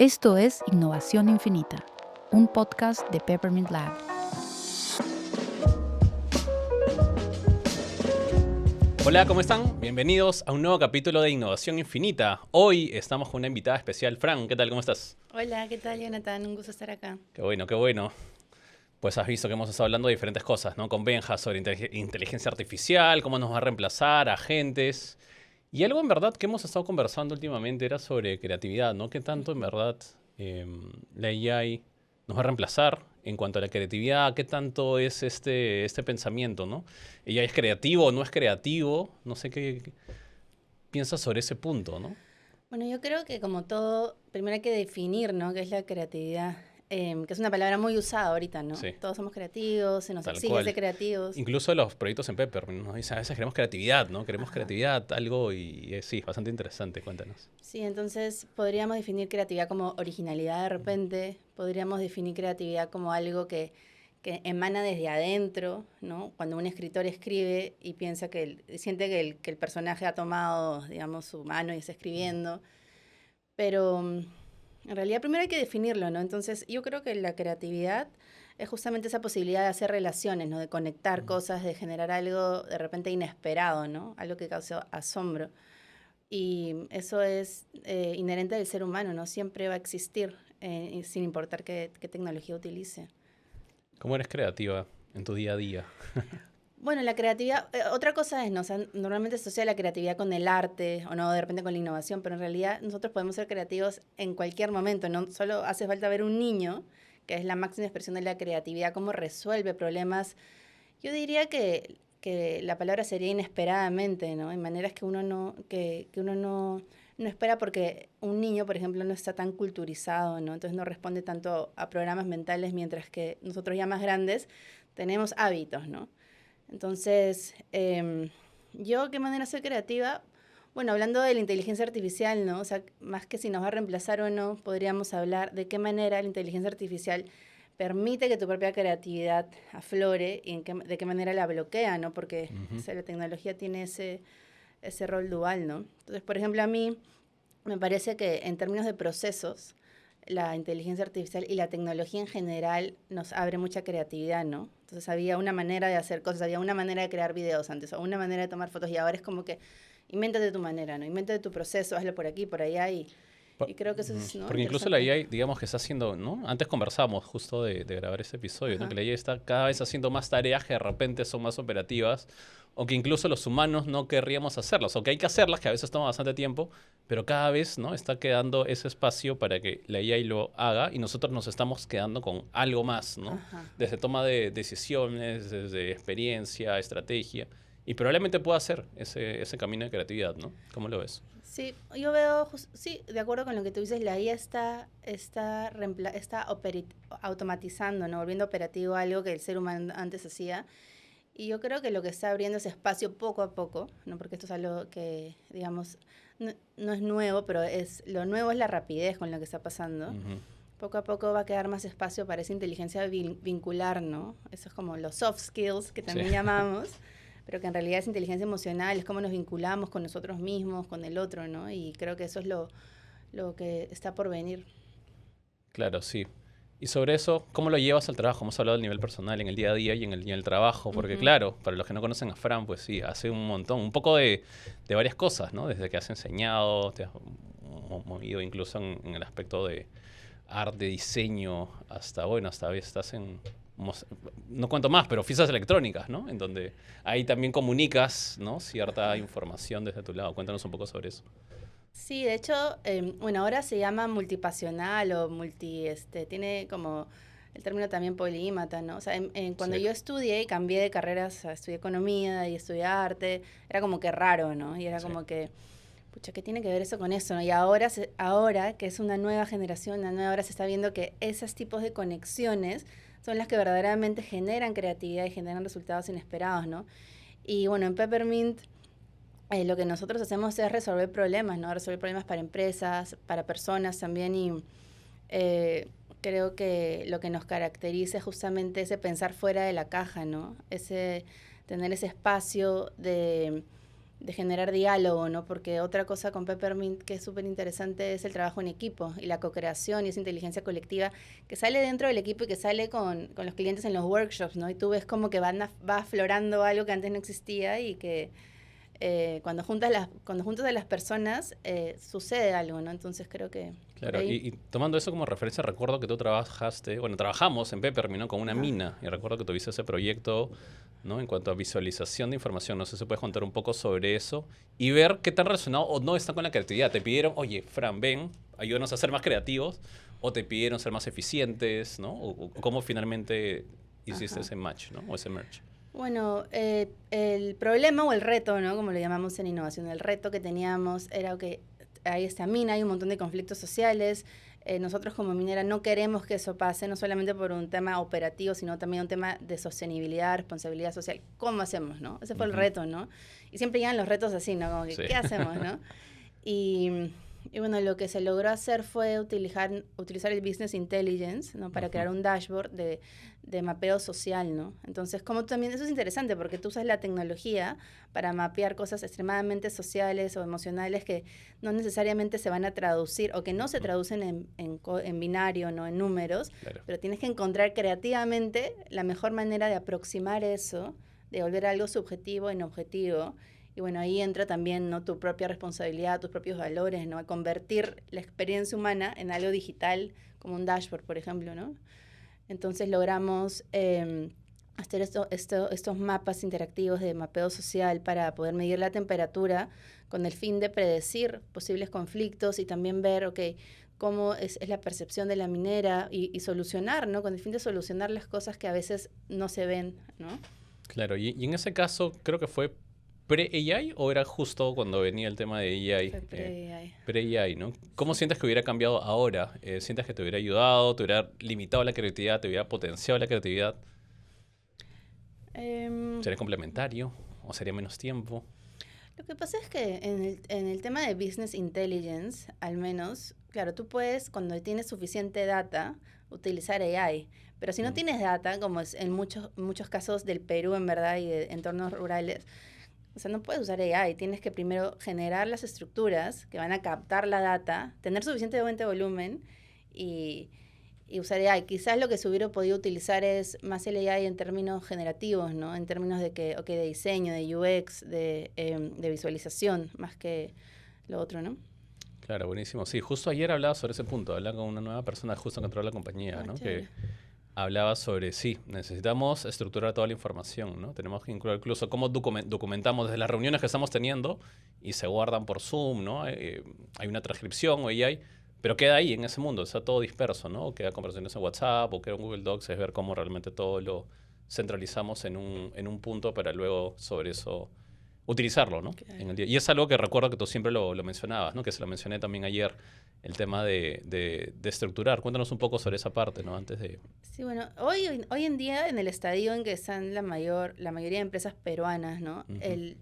Esto es Innovación Infinita, un podcast de Peppermint Lab. Hola, ¿cómo están? Bienvenidos a un nuevo capítulo de Innovación Infinita. Hoy estamos con una invitada especial. Fran, ¿qué tal? ¿Cómo estás? Hola, ¿qué tal, Jonathan? Un gusto estar acá. Qué bueno, qué bueno. Pues has visto que hemos estado hablando de diferentes cosas, ¿no? Con Benja sobre inteligencia artificial, cómo nos va a reemplazar, agentes. Y algo en verdad que hemos estado conversando últimamente era sobre creatividad, ¿no? ¿Qué tanto en verdad la AI nos va a reemplazar en cuanto a la creatividad? ¿Qué tanto es este pensamiento, ¿no? ¿AI es creativo o no es creativo? No sé qué piensas sobre ese punto, ¿no? Bueno, yo creo que como todo, primero hay que definir, ¿no? ¿Qué es la creatividad? Que es una palabra muy usada ahorita, ¿no? Sí, Todos somos creativos, se nos tal exige cual. ser creativos. Incluso los proyectos en Pepper nos dicen, a veces queremos creatividad, ¿no? Queremos Ajá. creatividad, algo, y sí, bastante interesante, cuéntanos. Sí, entonces podríamos definir creatividad como originalidad de repente, podríamos definir creatividad como algo que emana desde adentro, ¿no? Cuando un escritor escribe y piensa siente que el personaje ha tomado, digamos, su mano y está escribiendo, pero en realidad primero hay que definirlo, ¿no? Entonces yo creo que la creatividad es justamente esa posibilidad de hacer relaciones, ¿no? De conectar cosas, de generar algo de repente inesperado, ¿no? Algo que causa asombro. Y eso es inherente del ser humano, ¿no? Siempre va a existir, sin importar qué tecnología utilice. ¿Cómo eres creativa en tu día a día? Bueno, la creatividad, otra cosa es, ¿no? O sea, normalmente se asocia la creatividad con el arte o no, de repente con la innovación, pero en realidad nosotros podemos ser creativos en cualquier momento, no solo hace falta ver un niño, que es la máxima expresión de la creatividad, cómo resuelve problemas. Yo diría que la palabra sería inesperadamente, ¿no? En maneras que uno no espera porque un niño, por ejemplo, no está tan culturizado, ¿no? Entonces no responde tanto a programas mentales, mientras que nosotros ya más grandes tenemos hábitos, ¿no? Entonces, ¿yo qué manera soy creativa? Bueno, hablando de la inteligencia artificial, ¿no? O sea, más que si nos va a reemplazar o no, podríamos hablar de qué manera la inteligencia artificial permite que tu propia creatividad aflore y de qué manera la bloquea, ¿no? Porque o sea, la tecnología tiene ese rol dual, ¿no? Entonces, por ejemplo, a mí me parece que en términos de procesos, la inteligencia artificial y la tecnología en general nos abre mucha creatividad, ¿no? Entonces había una manera de hacer cosas, había una manera de crear videos antes, o una manera de tomar fotos, y ahora es como que invéntate tu manera, ¿no? Invéntate tu proceso, hazlo por aquí, por allá, y creo que eso es, ¿no? Porque incluso la Interesante. AI, digamos que está haciendo, ¿no? Antes conversamos justo de grabar ese episodio, ¿no? Ajá. Que la AI está cada vez haciendo más tareas que de repente son más operativas o que incluso los humanos no querríamos hacerlas, o que hay que hacerlas, que a veces toma bastante tiempo, pero cada vez, ¿no? Está quedando ese espacio para que la AI lo haga y nosotros nos estamos quedando con algo más, ¿no? Ajá. Desde toma de decisiones, desde experiencia, estrategia, y probablemente pueda hacer ese camino de creatividad, ¿no? ¿Cómo lo ves? Sí, yo veo, sí, de acuerdo con lo que tú dices, la IA automatizando, ¿no? Volviendo operativo algo que el ser humano antes hacía. Y yo creo que lo que está abriendo ese espacio poco a poco, ¿no? Porque esto es algo que, digamos, no es nuevo, pero lo nuevo es la rapidez con lo que está pasando. Ujú. Poco a poco va a quedar más espacio para esa inteligencia vincular, ¿no? Eso es como los soft skills que también Sí. llamamos, pero que en realidad es inteligencia emocional, es cómo nos vinculamos con nosotros mismos, con el otro, ¿no? Y creo que eso es lo que está por venir. Claro, sí. Y sobre eso, ¿cómo lo llevas al trabajo? Hemos hablado del nivel personal, en el día a día y en el trabajo, porque Ujú. claro, para los que no conocen a Fran, pues sí, hace un montón, un poco de varias cosas, ¿no? Desde que has enseñado, te has movido incluso en el aspecto de arte, diseño, hasta, bueno, hasta a veces estás no cuento más, pero oficinas electrónicas, ¿no? En donde ahí también comunicas, ¿no? Cierta información desde tu lado. Cuéntanos un poco sobre eso. Sí, de hecho, bueno, ahora se llama multipasional o tiene como el término también polímata, ¿no? O sea, cuando Sí, yo estudié y cambié de carreras, o sea, estudié economía y estudié arte, era como que raro, ¿no? Y era sí. como que, pucha, ¿qué tiene que ver eso con eso, no? Y ahora que es una nueva generación, ahora se está viendo que esos tipos de conexiones son las que verdaderamente generan creatividad y generan resultados inesperados, ¿no? Y bueno, en Peppermint lo que nosotros hacemos es resolver problemas, ¿no? Resolver problemas para empresas, para personas también y eh, creo que lo que nos caracteriza es justamente ese pensar fuera de la caja, ¿no? Tener ese espacio generar diálogo, ¿no? Porque otra cosa con Peppermint que es súper interesante es el trabajo en equipo y la co-creación y esa inteligencia colectiva que sale dentro del equipo y que sale con los clientes en los workshops, ¿no? Y tú ves como que va aflorando algo que antes no existía y que cuando juntas a las personas sucede algo, ¿no? Entonces creo que... Claro, y tomando eso como referencia, recuerdo que tú trabajamos en Peppermint, ¿no? Con una mina, y recuerdo que tuviste ese proyecto, ¿no? En cuanto a visualización de información, no sé si puedes contar un poco sobre eso y ver qué tan relacionado o no está con la creatividad. Te pidieron, oye, Fran, ven, ayúdanos a ser más creativos, o te pidieron ser más eficientes, ¿no? O cómo finalmente hiciste ese match, ¿no? O ese merge. Bueno, el problema o el reto, ¿no? Como lo llamamos en innovación, el reto que teníamos era que hay esta mina, hay un montón de conflictos sociales. Nosotros como minera no queremos que eso pase, no solamente por un tema operativo, sino también un tema de sostenibilidad, responsabilidad social. ¿Cómo hacemos, no? Ese fue el reto, ¿no? Y siempre llegan los retos así, ¿no? Como que, ¿qué hacemos, no? Y bueno, lo que se logró hacer fue utilizar el Business Intelligence, ¿no? Para crear un dashboard de mapeo social, ¿no? Entonces, como también eso es interesante porque tú usas la tecnología para mapear cosas extremadamente sociales o emocionales que no necesariamente se van a traducir o que no se traducen en binario, ¿no? En números, claro. Pero tienes que encontrar creativamente la mejor manera de aproximar eso, de volver algo subjetivo en objetivo. Y bueno, ahí entra también, ¿no? Tu propia responsabilidad, tus propios valores, ¿no? A convertir la experiencia humana en algo digital, como un dashboard, por ejemplo, ¿no? Entonces logramos hacer estos mapas interactivos de mapeo social para poder medir la temperatura con el fin de predecir posibles conflictos y también ver, cómo es la percepción de la minera y solucionar, ¿no? Con el fin de solucionar las cosas que a veces no se ven, ¿no? Claro, y en ese caso creo que fue ¿pre-AI o era justo cuando venía el tema de AI? Fue pre-AI. Pre-AI, ¿no? ¿Cómo sientes que hubiera cambiado ahora? ¿Sientes que te hubiera ayudado, te hubiera limitado la creatividad, te hubiera potenciado la creatividad? ¿Sería complementario o sería menos tiempo? Lo que pasa es que en el tema de Business Intelligence, al menos, claro, tú puedes, cuando tienes suficiente data, utilizar AI. Pero si no tienes data, como es en muchos casos del Perú, en verdad, y de entornos rurales, o sea, no puedes usar AI, tienes que primero generar las estructuras que van a captar la data, tener suficientemente volumen y usar AI. Quizás lo que se hubiera podido utilizar es más el AI en términos generativos, ¿no? En términos de de diseño, de UX, de visualización, más que lo otro, ¿no? Claro, buenísimo. Sí, justo ayer hablaba sobre ese punto, hablaba con una nueva persona justo que entró a la compañía, ¿no? Que hablaba sobre, necesitamos estructurar toda la información, ¿no? Tenemos que incluso cómo documentamos desde las reuniones que estamos teniendo y se guardan por Zoom, ¿no? Hay una transcripción o AI, pero queda ahí en ese mundo, está todo disperso, ¿no? O queda conversaciones en WhatsApp o queda en Google Docs, es ver cómo realmente todo lo centralizamos en un punto para luego sobre eso utilizarlo, ¿no? Okay. En el día. Y es algo que recuerdo que tú siempre lo mencionabas, ¿no? Que se lo mencioné también ayer, el tema de estructurar. Cuéntanos un poco sobre esa parte, ¿no? Antes de... Sí, bueno, hoy en día en el estadio en que están la mayoría de empresas peruanas, ¿no? El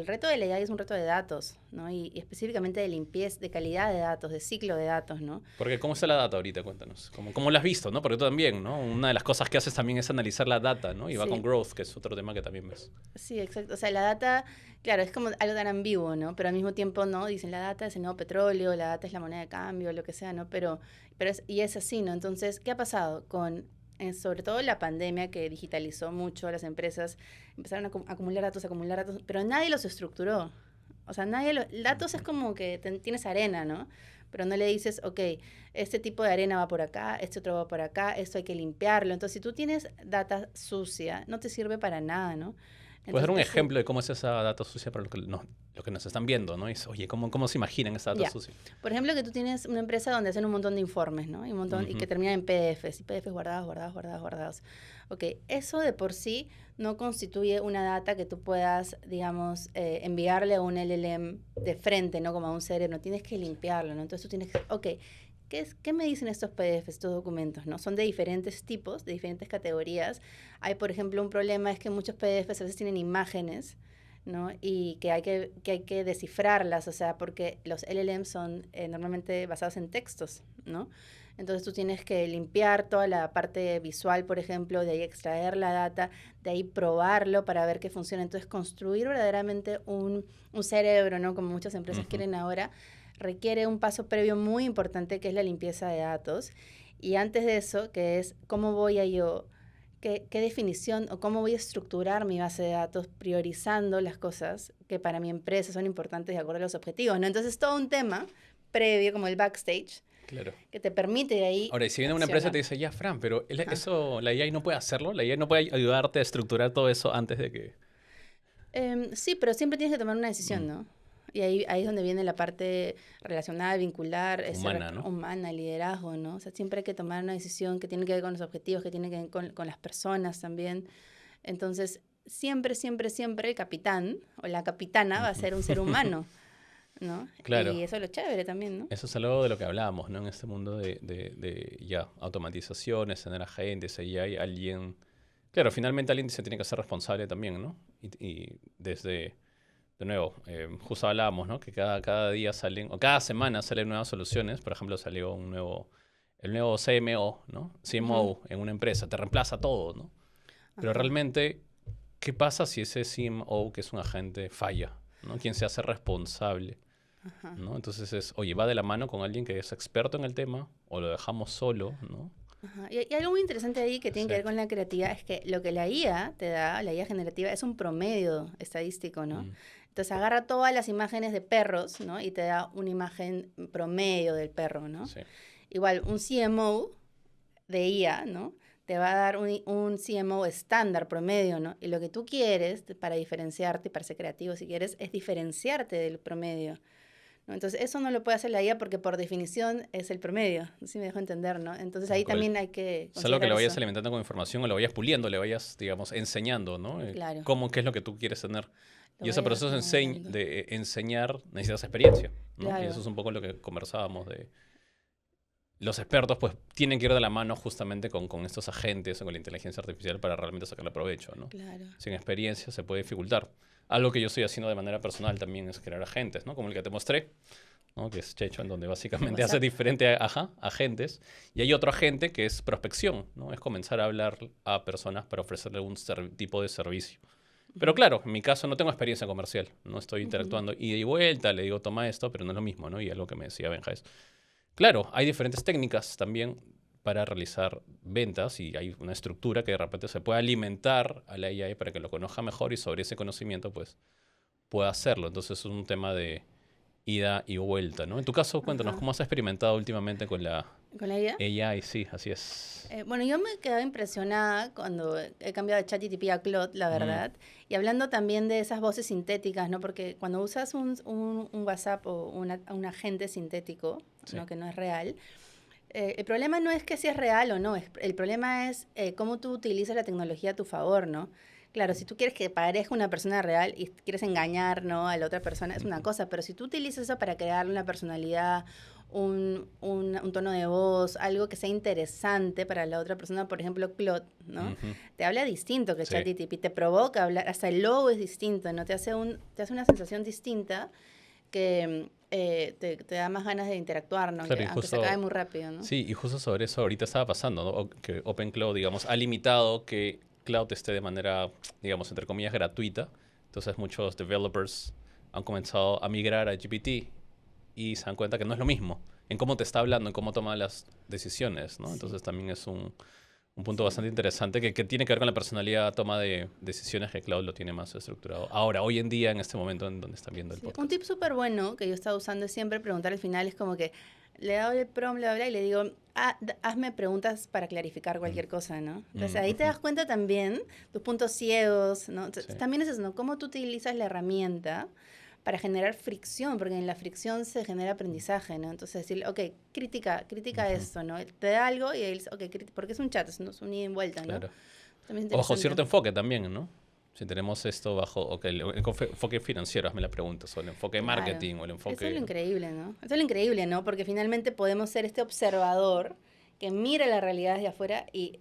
reto de la AI es un reto de datos, ¿no? Y específicamente de limpieza, de calidad de datos, de ciclo de datos, ¿no? Porque ¿cómo está la data ahorita? Cuéntanos. ¿Cómo la has visto, no? Porque tú también, ¿no? Una de las cosas que haces también es analizar la data, ¿no? Y va con growth, que es otro tema que también ves. Sí, exacto. O sea, la data, claro, es como algo tan ambiguo, ¿no? Pero al mismo tiempo, ¿no? Dicen la data es el nuevo petróleo, la data es la moneda de cambio, lo que sea, ¿no? Pero es así, ¿no? Entonces, ¿qué ha pasado con sobre todo la pandemia que digitalizó mucho a las empresas? Empezaron a acumular datos, pero nadie los estructuró. O sea, datos es como que tienes arena, ¿no? Pero no le dices, este tipo de arena va por acá, este otro va por acá, esto hay que limpiarlo. Entonces, si tú tienes data sucia, no te sirve para nada, ¿no? ¿Puedes dar un ejemplo de cómo es esa data sucia para lo que nos están viendo, ¿no? Es, ¿cómo se imaginan esa data sucia? Por ejemplo, que tú tienes una empresa donde hacen un montón de informes, ¿no? Y que terminan en PDFs, y PDFs guardados. Eso de por sí no constituye una data que tú puedas, digamos, enviarle a un LLM de frente, ¿no? Como a un cerebro, tienes que limpiarlo, ¿no? Entonces tú tienes que, ¿qué me dicen estos PDFs, estos documentos, ¿no? Son de diferentes tipos, de diferentes categorías. Hay, por ejemplo, un problema es que muchos PDFs a veces tienen imágenes, ¿no? Y que hay que descifrarlas, o sea, porque los LLMs son normalmente basados en textos, ¿no? Entonces tú tienes que limpiar toda la parte visual, por ejemplo, de ahí extraer la data, de ahí probarlo para ver qué funciona. Entonces construir verdaderamente un cerebro, ¿no? Como muchas empresas quieren ahora, requiere un paso previo muy importante que es la limpieza de datos. Y antes de eso, que es cómo voy a yo, qué definición o cómo voy a estructurar mi base de datos priorizando las cosas que para mi empresa son importantes de acuerdo a los objetivos, ¿no? Entonces todo un tema previo, como el backstage, Claro. que te permite de ahí Ahora, y si viene una empresa y te dice, ya, Fran, pero eso, la AI no puede hacerlo, la AI no puede ayudarte a estructurar todo eso antes de que... Sí, pero siempre tienes que tomar una decisión, ¿no? Y ahí es donde viene la parte relacionada, vincular, Humana, ¿no? humana, liderazgo, ¿no? O sea, siempre hay que tomar una decisión que tiene que ver con los objetivos, que tiene que ver con las personas también. Entonces, siempre, siempre, siempre el capitán o la capitana va a ser un ser humano, ¿no? Claro. Y eso es lo chévere también, ¿no? Eso es algo de lo que hablábamos, ¿no? En este mundo de ya, automatizaciones, tener agentes, ahí hay alguien... Claro, finalmente alguien se tiene que hacer responsable también, ¿no? Y desde... De nuevo, justo hablábamos, ¿no? Que cada día salen, o cada semana salen nuevas soluciones. Por ejemplo, salió el nuevo CMO, ¿no? CMO en una empresa, te reemplaza todo, ¿no? Pero Ajá. realmente, ¿qué pasa si ese CMO, que es un agente, falla? ¿No? ¿Quién se hace responsable? Ajá. ¿No? Entonces oye, va de la mano con alguien que es experto en el tema, o lo dejamos solo, ¿no? Ajá. Y algo muy interesante ahí que tiene que ver Sí. con la creatividad es que lo que la IA te da, la IA generativa, es un promedio estadístico, ¿no? Entonces agarra todas las imágenes de perros, ¿no? Y te da una imagen promedio del perro, ¿no? Sí. Igual, un CMO de IA, ¿no? Te va a dar un CMO estándar, promedio, ¿no? Y lo que tú quieres para diferenciarte, para ser creativo si quieres, es diferenciarte del promedio, ¿no? Entonces, eso no lo puede hacer la IA porque por definición es el promedio. No sé si me dejo entender, ¿no? Entonces, Tal ahí cual. también hay que Es algo que considerar lo vayas eso. alimentando con información, o lo vayas puliendo, le vayas, digamos, enseñando, ¿no? Claro, Qué es lo que tú quieres tener. lo Y ese vayas proceso modelando. de enseñar necesitas experiencia, ¿no? Y eso Claro, es un poco lo que conversábamos de... Los expertos, pues, tienen que ir de la mano justamente con estos agentes o con la inteligencia artificial para realmente sacarle provecho, ¿no? claro. Sin experiencia se puede dificultar. Algo que yo estoy haciendo de manera personal también es crear agentes, ¿no? Como el que te mostré, ¿no? Que es Checho, en donde básicamente hace WhatsApp. diferentes agentes. Y hay otro agente que es prospección, ¿no? Es comenzar a hablar a personas para ofrecerle un tipo de servicio. Pero claro, en mi caso no tengo experiencia comercial, no estoy interactuando ida y vuelta, le digo toma esto, pero no es lo mismo, ¿no? Y algo que me decía Benja es, claro, hay diferentes técnicas también para realizar ventas y hay una estructura que de repente se puede alimentar a la AI para que lo conozca mejor y sobre ese conocimiento pues pueda hacerlo. Entonces es un tema de ida y vuelta, ¿no? En tu caso, cuéntanos, Ajá. ¿cómo has experimentado últimamente con la ¿Con la IA? AI? Sí, así es. Bueno, yo me quedaba impresionada cuando he cambiado de ChatGPT a Claude, la Mm, verdad. Y hablando también de esas voces sintéticas, ¿no? Porque cuando usas un WhatsApp o un agente sintético, sí. ¿no? Que no es real, el problema no es que si es real o no, el problema es cómo tú utilizas la tecnología a tu favor, ¿no? Claro, si tú quieres que parezca una persona real y quieres engañar, ¿no? A la otra persona, es una cosa, pero si tú utilizas eso para crear una personalidad, un tono de voz, algo que sea interesante para la otra persona, por ejemplo, Claude, ¿no? Ujú. Te habla distinto que Sí, ChatGPT, te provoca hablar, hasta el logo es distinto, ¿no? Te hace una sensación distinta que te da más ganas de interactuar, ¿no? claro, y Aunque se acabe justo, muy rápido, ¿no? sí, y justo sobre eso ahorita estaba pasando, ¿no? Que OpenCloud, digamos, ha limitado que Cloud esté de manera, digamos, entre comillas, gratuita. Entonces muchos developers han comenzado a migrar a GPT y se dan cuenta que no es lo mismo en cómo te está hablando, en cómo toma las decisiones, ¿no? Sí, Entonces también es un punto sí. bastante interesante que tiene que ver con la personalidad, toma de decisiones que Cloud lo tiene más estructurado. Ahora, hoy en día, en este momento en donde están viendo el Sí, un podcast. tip súper bueno que yo estaba usando es siempre preguntar al final, es como que le doy el prompt, bla, bla, y le digo, hazme preguntas para clarificar Mm, cualquier cosa, ¿no? Entonces mm, ahí te ujú. das cuenta también tus puntos ciegos, ¿no? Sí, También es eso, ¿no? Cómo tú utilizas la herramienta para generar fricción, porque en la fricción se genera aprendizaje, ¿no? Entonces decirle, ok, critica ujú, esto, ¿no? Te da algo y él dice, ok, porque es un chat, es un ida y vuelta, ¿no? claro. También es O bajo interesante. cierto enfoque también, ¿no? Si tenemos esto bajo, ok, el enfoque financiero, hazme la pregunta, o el enfoque Claro. marketing, o el Eso es lo enfoque... increíble, ¿no? Eso es lo increíble, ¿no? Porque finalmente podemos ser este observador que mira la realidad desde afuera y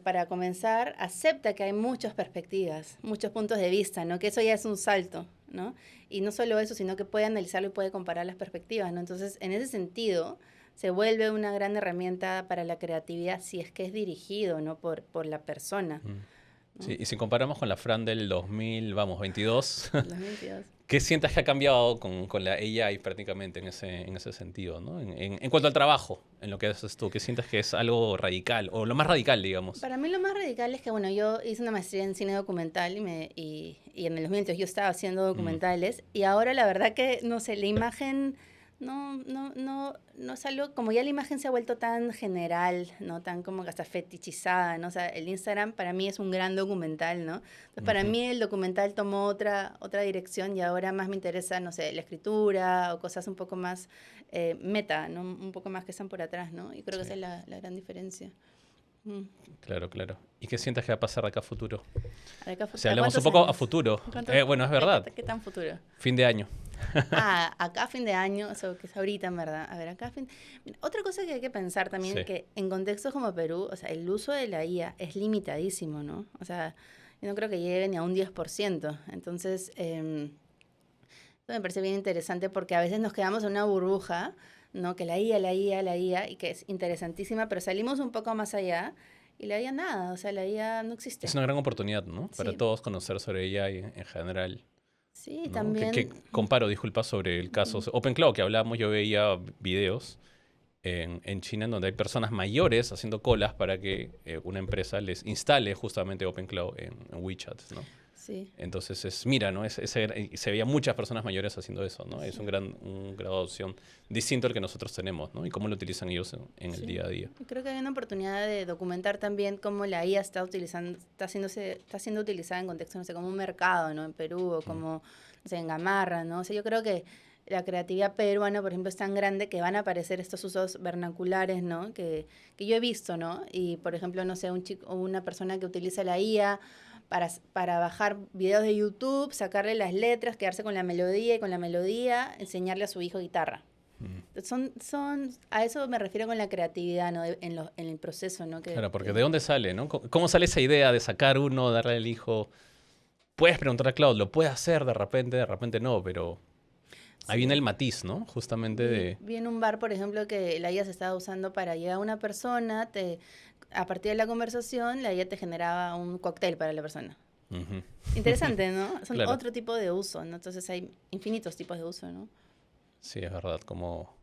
para comenzar acepta que hay muchas perspectivas, muchos puntos de vista, ¿no? Que eso ya es un salto, ¿no? Y no solo eso, sino que puede analizarlo y puede comparar las perspectivas, ¿no? Entonces, en ese sentido, se vuelve una gran herramienta para la creatividad si es que es dirigido, ¿no? por la persona. ¿No? Sí, y si comparamos con la Fran del 2022, 2022. ¿qué sientes que ha cambiado con la AI prácticamente en ese sentido, ¿no? En cuanto al trabajo, en lo que haces tú, ¿qué sientes que es algo radical, o lo más radical, digamos? Para mí lo más radical es que, bueno, yo hice una maestría en cine documental y en el 2022 yo estaba haciendo documentales y ahora la verdad que, no sé, la imagen no es algo, como ya la imagen se ha vuelto tan general, ¿no? Tan como que hasta fetichizada, ¿no? O sea, el Instagram para mí es un gran documental, ¿no? Entonces, para mí el documental tomó otra dirección y ahora más me interesa, no sé, la escritura o cosas un poco más meta, ¿no? Un poco más que están por atrás, ¿no? Y creo que esa es la gran diferencia. Claro, claro. ¿Y qué sientes que va a pasar de acá a futuro? De acá Si hablamos un poco a futuro. Bueno, es verdad. ¿Qué tan futuro? Fin de año. Acá fin de año, eso que es ahorita en verdad. A ver, acá Otra cosa que hay que pensar también, Sí. que en contextos como Perú, o sea, el uso de la IA es limitadísimo, ¿no? O sea, yo no creo que llegue ni a un 10%. Entonces, esto me parece bien interesante porque a veces nos quedamos en una burbuja, ¿no? Que la IA, y que es interesantísima, pero salimos un poco más allá y la IA nada, o sea, la IA no existe. Es una gran oportunidad, ¿no? Para Sí. todos conocer sobre ella en general. Sí, ¿No? también. Que comparo, disculpa, sobre el caso OpenCloud que hablábamos. Yo veía videos en China en donde hay personas mayores haciendo colas para que una empresa les instale justamente OpenCloud en WeChat, ¿no? Sí. Entonces, mira, ¿no? Se veía muchas personas mayores haciendo eso, ¿no? Sí. Es un grado de adopción distinto al que nosotros tenemos, ¿no? Y cómo lo utilizan ellos en el día a día. Creo que hay una oportunidad de documentar también cómo la IA está siendo utilizada en contextos, no sé, como un mercado, ¿no? En Perú o como, no sé, en Gamarra, ¿no? O sea, yo creo que la creatividad peruana, por ejemplo, es tan grande que van a aparecer estos usos vernaculares, ¿no? Que yo he visto, ¿no? Y, por ejemplo, no sé, un chico o una persona que utiliza la IA para bajar videos de YouTube, sacarle las letras, quedarse con la melodía y con la melodía enseñarle a su hijo guitarra. A eso me refiero con la creatividad, ¿no? En el proceso, ¿no? Claro, porque ¿de dónde sale, no? ¿Cómo sale esa idea de sacar uno, darle al hijo? Puedes preguntar a Cloud, lo puede hacer de repente no, pero ahí viene el matiz, ¿no? Justamente Vi en un bar, por ejemplo, que la IA se estaba usando para llegar a una persona, a partir de la conversación, la IA te generaba un cóctel para la persona. Uh-huh. Interesante, ¿no? Son Claro. otro tipo de uso, ¿no? Entonces hay infinitos tipos de uso, ¿no? Sí, es verdad, como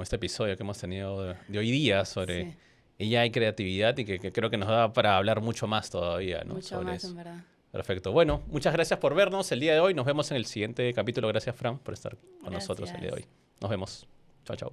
este episodio que hemos tenido de hoy día sobre ella y creatividad y que creo que nos da para hablar mucho más todavía, ¿no? Mucho sobre más, eso. en verdad. Perfecto. Bueno, muchas gracias por vernos el día de hoy. Nos vemos en el siguiente capítulo. Gracias, Fran, por estar con nosotros el día de hoy. Nos vemos. Chao, chao.